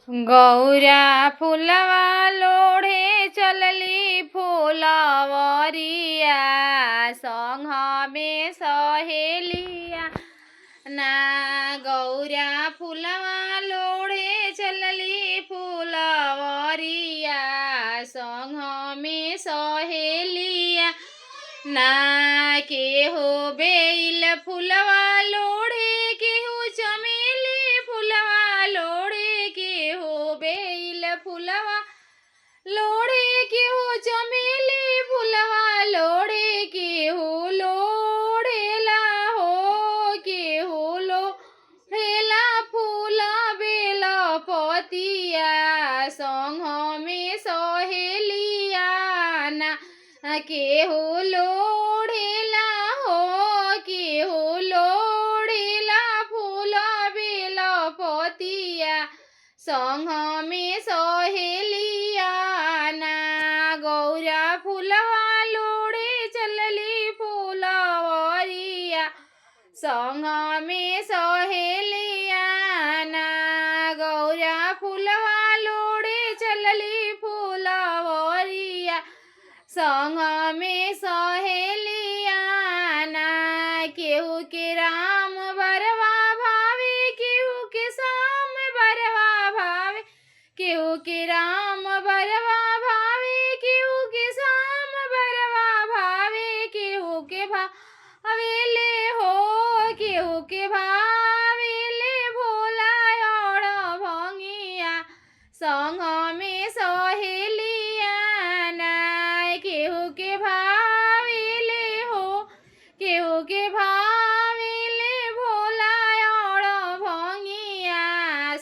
गौरा फुलवा लोढ़े चलली फुलवरिया संग में सहेलिया ना। गौरा फुलवा लोढ़े चलली फुलवरिया संग में सहेलिया ना। केहू बेल फुलवा लोढ़े केहू चमेली फुलवा लोढ़े केहू बेल फुलवा लोढ़े केहू चमेली फुलवा लोढ़े केहू लोढ़ेला हो केहू लोढ़ेला फूल बेल पतिया संग में सहेलिया ना। केहू लोढ़ेला हो केहू लोढ़ेला फूल बेल पतिया संग में सहेलिया ना। गौरा फुलवा लोढ़े चलली फुलवरिया संग में सहेलिया ना। गौरा फुलवा लोढ़े चलली फुलवरिया संग में सहेलिया ना। केहू के राम बरवा भावे केहू के श्याम बरवा भावे केहू के राम बरवा भावे केहू के श्याम बरवा भावे केहू के भावेले हो केहू के भावेले भोला और भंगिया संग में सहेलिया ना। केहू के भावेले हो केहू के भावेले भोला और भंगिया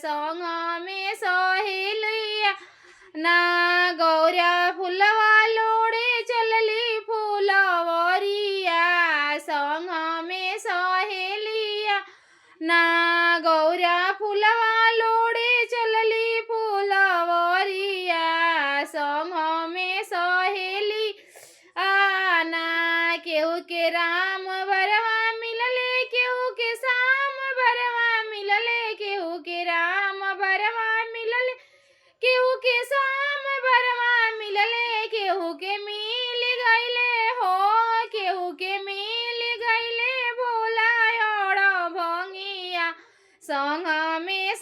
संग में सहेलिया ना। गौरा फुलवा लोढ़े चलली फुलवरिया संग में सहेलिया ना। गौरा फुलवा लोढ़े चलली फुलवरिया संग में सहेली आना। केहू के राम बरवा मिलले केहू के श्याम बरवा मिलले केहू के राम बरवा मिलले केहू के श्याम बरवा मिलले केहू के मिल गईले हो केहू के मिल गईले भोला और भंगिया संग में